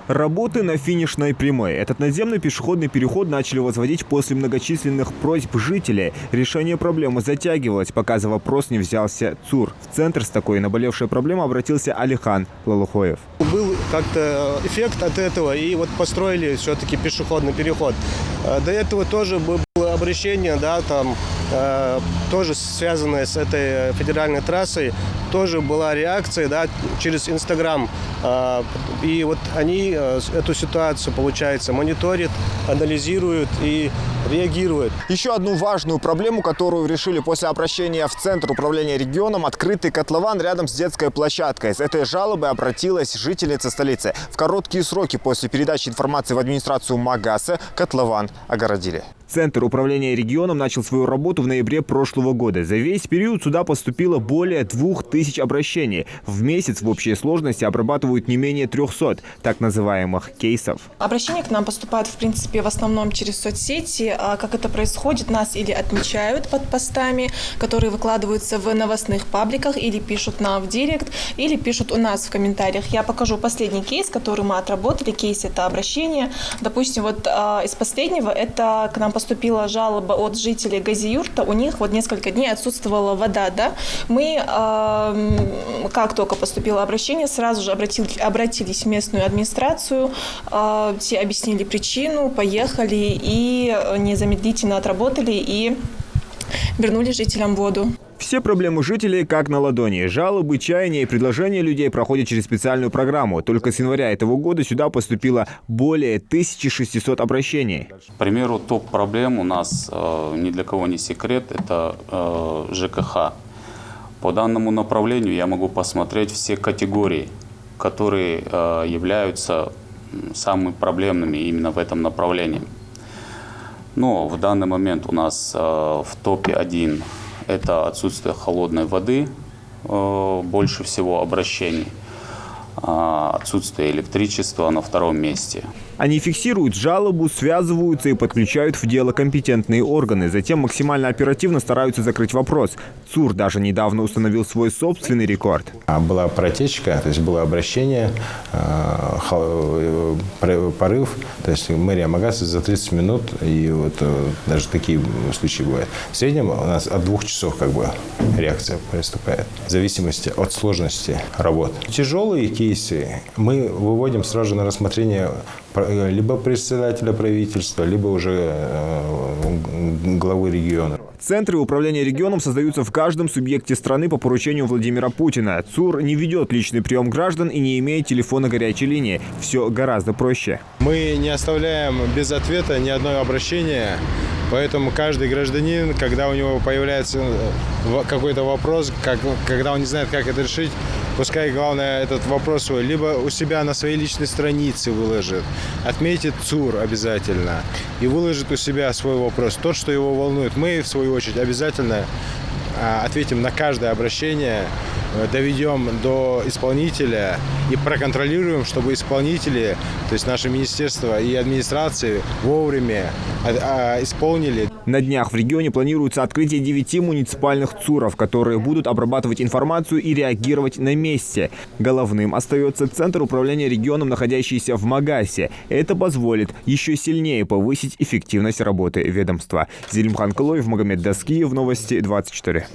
Работы на финишной прямой. Этот надземный пешеходный переход начали возводить после многочисленных просьб жителей. Решение проблемы затягивалось, пока за вопрос не взялся ЦУР. В центр с такой наболевшей проблемой обратился Алихан Лалухоев. Был как-то эффект от этого, и вот построили все-таки пешеходный переход. До этого тоже было обращение, да, там тоже связанное с этой федеральной трассой, тоже была реакция, да, через Инстаграм. И вот они эту ситуацию, получается, мониторят, анализируют и реагируют. Еще одну важную проблему, которую решили после обращения в Центр управления регионом, открытый котлован рядом с детской площадкой. С этой жалобой обратилась жительница столицы. В короткие сроки после передачи информации в администрацию Магаса котлован огородили. Центр управления регионом начал свою работу в ноябре прошлого года. За весь период сюда поступило более 2000 обращений. В месяц в общей сложности обрабатывают не менее 300 так называемых кейсов. Обращения к нам поступают, в принципе, в основном через соцсети. Как это происходит, нас или отмечают под постами, которые выкладываются в новостных пабликах, или пишут нам в директ, или пишут у нас в комментариях. Я покажу последний кейс, который мы отработали. Кейс – это обращение. Допустим, вот из последнего это к нам поступила жалоба от жителей Газиюрта. У них вот несколько дней отсутствовала вода. Да? Мы, как только поступило обращение, сразу же обратились в местную администрацию. Все объяснили причину, поехали и незамедлительно отработали и вернули жителям воду. Все проблемы жителей как на ладони. Жалобы, чаяния и предложения людей проходят через специальную программу. Только с января этого года сюда поступило более 1600 обращений. К примеру, топ-проблем у нас ни для кого не секрет – это ЖКХ. По данному направлению я могу посмотреть все категории, которые являются самыми проблемными именно в этом направлении. Но в данный момент у нас в топе 1 это отсутствие холодной воды, больше всего обращений, отсутствие электричества на втором месте. Они фиксируют жалобу, связываются и подключают в дело компетентные органы. Затем максимально оперативно стараются закрыть вопрос. ЦУР даже недавно установил свой собственный рекорд. Была протечка, то есть было обращение, порыв, то есть мэрия Магаса за 30 минут, и вот даже такие случаи бывают. В среднем у нас от 2 часов как бы реакция приступает, в зависимости от сложности работ. Тяжелые кейсы мы выводим сразу на рассмотрение либо председателя правительства, либо уже главы региона. Центры управления регионом создаются в каждом субъекте страны по поручению Владимира Путина. ЦУР не ведет личный прием граждан и не имеет телефона горячей линии. Все гораздо проще. Мы не оставляем без ответа ни одно обращение. Поэтому каждый гражданин, когда у него появляется какой-то вопрос, когда он не знает, как это решить, пускай, главное, этот вопрос свой либо у себя на своей личной странице выложит, отметит ЦУР обязательно и выложит у себя свой вопрос, тот, что его волнует. Мы, в свою очередь, обязательно ответим на каждое обращение, доведем до исполнителя и проконтролируем, чтобы исполнители, то есть наше министерство и администрации, вовремя исполнили. На днях в регионе планируется открытие 9 муниципальных ЦУРов, которые будут обрабатывать информацию и реагировать на месте. Головным остается Центр управления регионом, находящийся в Магасе. Это позволит еще сильнее повысить эффективность работы ведомства. Зелимхан Кылоев, Магомед Даскиев, Новости 24.